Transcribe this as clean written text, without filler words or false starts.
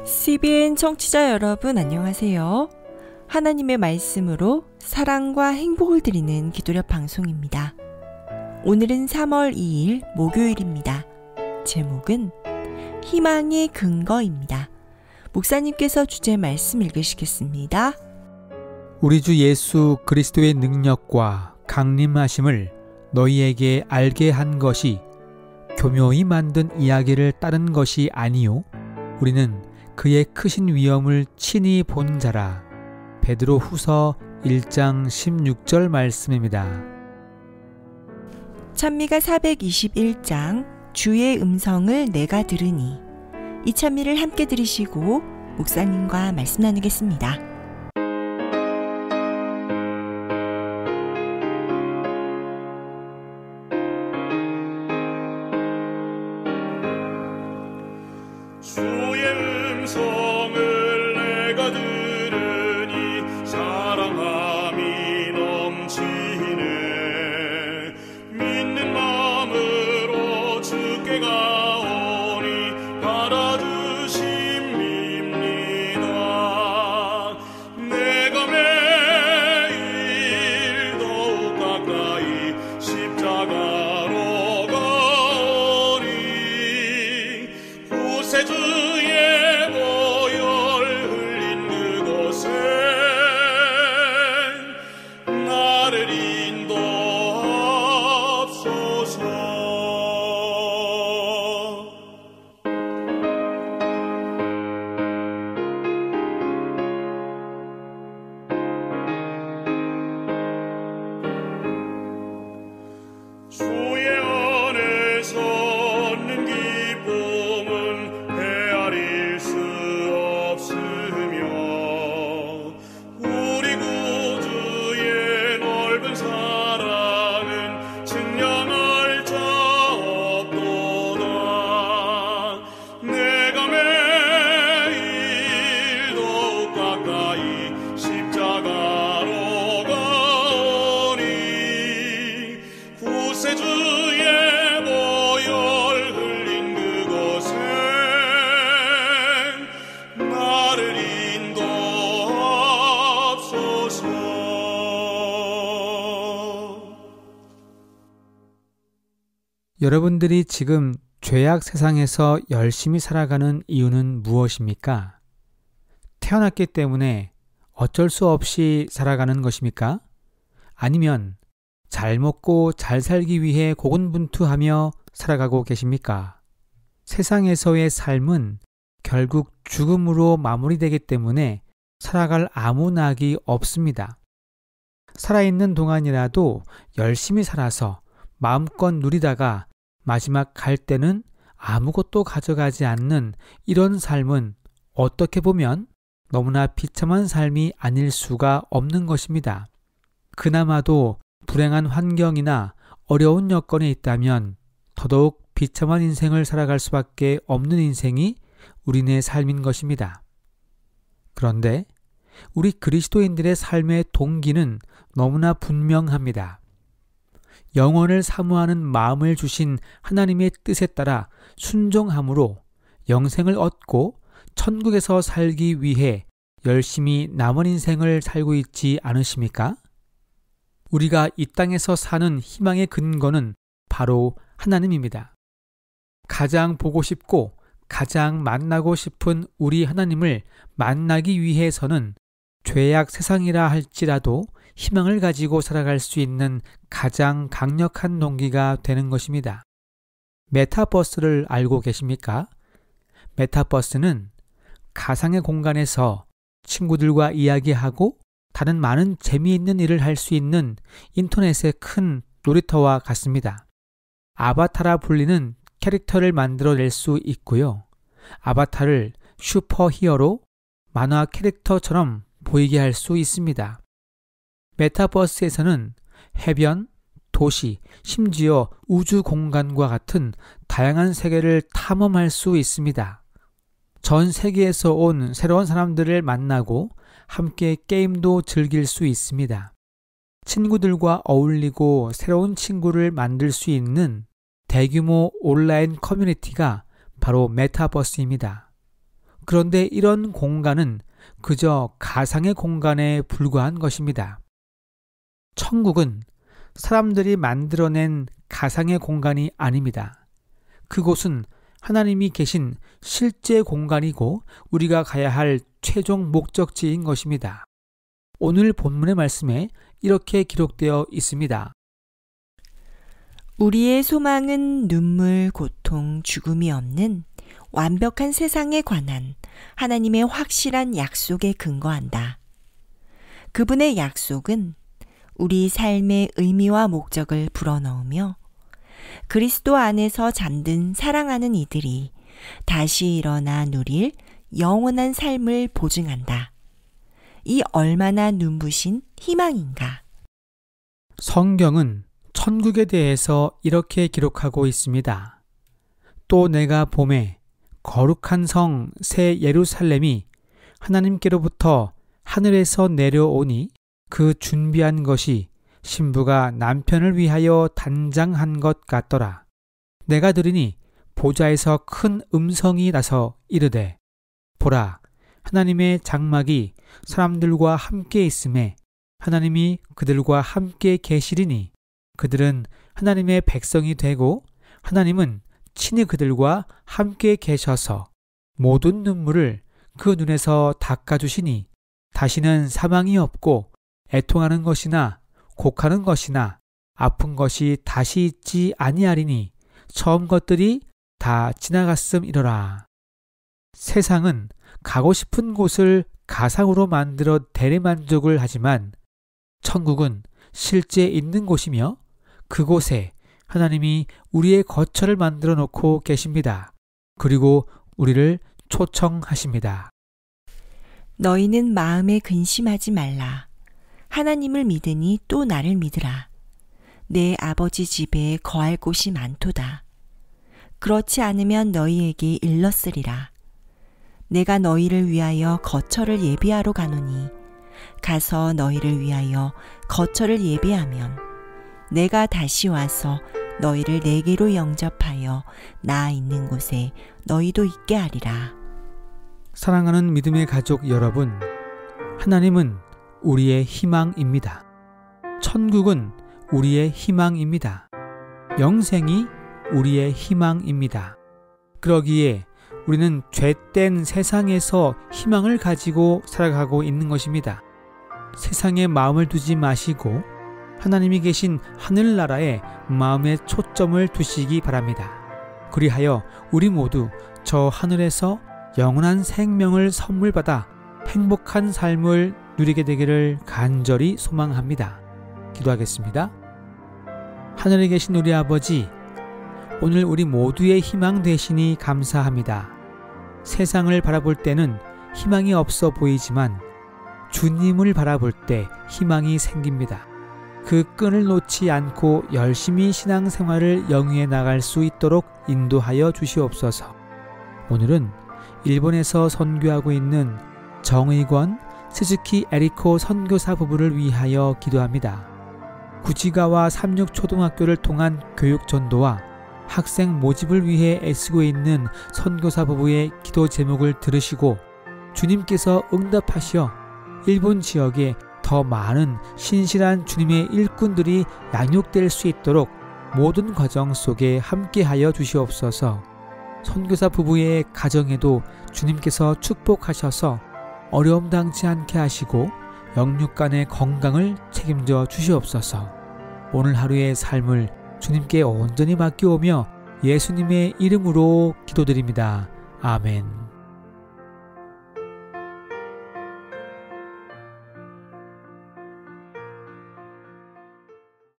CBN 청취자 여러분 안녕하세요. 하나님의 말씀으로 사랑과 행복을 드리는 기도력 방송입니다. 오늘은 3월 2일 목요일입니다. 제목은 희망의 근거입니다. 목사님께서 주제 말씀 읽으시겠습니다. 우리 주 예수 그리스도의 능력과 강림하심을 너희에게 알게 한 것이 교묘히 만든 이야기를 따른 것이 아니요 우리는 그의 크신 위엄을 친히 본 자라. 베드로 후서 1장 16절 말씀입니다. 찬미가 421장 주의 음성을 내가 들으니, 이 찬미를 함께 들으시고 목사님과 말씀 나누겠습니다. 여러분들이 지금 죄악 세상에서 열심히 살아가는 이유는 무엇입니까? 태어났기 때문에 어쩔 수 없이 살아가는 것입니까? 아니면 잘 먹고 잘 살기 위해 고군분투하며 살아가고 계십니까? 세상에서의 삶은 결국 죽음으로 마무리되기 때문에 살아갈 아무 낙이 없습니다. 살아있는 동안이라도 열심히 살아서 마음껏 누리다가 마지막 갈 때는 아무것도 가져가지 않는 이런 삶은 어떻게 보면 너무나 비참한 삶이 아닐 수가 없는 것입니다. 그나마도 불행한 환경이나 어려운 여건에 있다면 더더욱 비참한 인생을 살아갈 수밖에 없는 인생이 우리네 삶인 것입니다. 그런데 우리 그리스도인들의 삶의 동기는 너무나 분명합니다. 영원을 사모하는 마음을 주신 하나님의 뜻에 따라 순종함으로 영생을 얻고 천국에서 살기 위해 열심히 남은 인생을 살고 있지 않으십니까? 우리가 이 땅에서 사는 희망의 근거는 바로 하나님입니다. 가장 보고 싶고 가장 만나고 싶은 우리 하나님을 만나기 위해서는 죄악 세상이라 할지라도 희망을 가지고 살아갈 수 있는 가장 강력한 동기가 되는 것입니다. 메타버스를 알고 계십니까? 메타버스는 가상의 공간에서 친구들과 이야기하고 다른 많은 재미있는 일을 할 수 있는 인터넷의 큰 놀이터와 같습니다. 아바타라 불리는 캐릭터를 만들어낼 수 있고요. 아바타를 슈퍼히어로, 만화 캐릭터처럼 보이게 할 수 있습니다. 메타버스에서는 해변, 도시, 심지어 우주 공간과 같은 다양한 세계를 탐험할 수 있습니다. 전 세계에서 온 새로운 사람들을 만나고 함께 게임도 즐길 수 있습니다. 친구들과 어울리고 새로운 친구를 만들 수 있는 대규모 온라인 커뮤니티가 바로 메타버스입니다. 그런데 이런 공간은 그저 가상의 공간에 불과한 것입니다. 천국은 사람들이 만들어낸 가상의 공간이 아닙니다. 그곳은 하나님이 계신 실제 공간이고 우리가 가야 할 최종 목적지인 것입니다. 오늘 본문의 말씀에 이렇게 기록되어 있습니다. 우리의 소망은 눈물, 고통, 죽음이 없는 완벽한 세상에 관한 하나님의 확실한 약속에 근거한다. 그분의 약속은 우리 삶의 의미와 목적을 불어넣으며 그리스도 안에서 잠든 사랑하는 이들이 다시 일어나 누릴 영원한 삶을 보증한다. 이 얼마나 눈부신 희망인가. 성경은 천국에 대해서 이렇게 기록하고 있습니다. 또 내가 보매 거룩한 성 새 예루살렘이 하나님께로부터 하늘에서 내려오니 그 준비한 것이 신부가 남편을 위하여 단장한 것 같더라. 내가 들으니 보좌에서 큰 음성이 나서 이르되 보라 하나님의 장막이 사람들과 함께 있음에 하나님이 그들과 함께 계시리니 그들은 하나님의 백성이 되고 하나님은 친히 그들과 함께 계셔서 모든 눈물을 그 눈에서 닦아주시니 다시는 사망이 없고 애통하는 것이나 곡하는 것이나 아픈 것이 다시 있지 아니하리니 처음 것들이 다 지나갔음이로라. 세상은 가고 싶은 곳을 가상으로 만들어 대리만족을 하지만 천국은 실제 있는 곳이며 그곳에 하나님이 우리의 거처를 만들어 놓고 계십니다. 그리고 우리를 초청하십니다. 너희는 마음에 근심하지 말라. 하나님을 믿으니 또 나를 믿으라. 내 아버지 집에 거할 곳이 많도다. 그렇지 않으면 너희에게 일렀으리라. 내가 너희를 위하여 거처를 예비하러 가노니 가서 너희를 위하여 거처를 예비하면 내가 다시 와서 너희를 내게로 영접하여 나 있는 곳에 너희도 있게 하리라. 사랑하는 믿음의 가족 여러분, 하나님은 우리의 희망입니다. 천국은 우리의 희망입니다. 영생이 우리의 희망입니다. 그러기에 우리는 죄된 세상에서 희망을 가지고 살아가고 있는 것입니다. 세상에 마음을 두지 마시고 하나님이 계신 하늘나라에 마음의 초점을 두시기 바랍니다. 그리하여 우리 모두 저 하늘에서 영원한 생명을 선물받아 행복한 삶을 누리게 되기를 간절히 소망합니다. 기도하겠습니다. 하늘에 계신 우리 아버지, 오늘 우리 모두의 희망 되시니 감사합니다. 세상을 바라볼 때는 희망이 없어 보이지만 주님을 바라볼 때 희망이 생깁니다. 그 끈을 놓지 않고 열심히 신앙생활을 영위해 나갈 수 있도록 인도하여 주시옵소서. 오늘은 일본에서 선교하고 있는 정의권 스즈키 에리코 선교사 부부를 위하여 기도합니다. 구지가와 삼육초등학교를 통한 교육 전도와 학생 모집을 위해 애쓰고 있는 선교사 부부의 기도 제목을 들으시고 주님께서 응답하시어 일본 지역에 더 많은 신실한 주님의 일꾼들이 양육될 수 있도록 모든 과정 속에 함께하여 주시옵소서. 선교사 부부의 가정에도 주님께서 축복하셔서 어려움 당치 않게 하시고 영육간의 건강을 책임져 주시옵소서. 오늘 하루의 삶을 주님께 온전히 맡겨오며 예수님의 이름으로 기도드립니다. 아멘.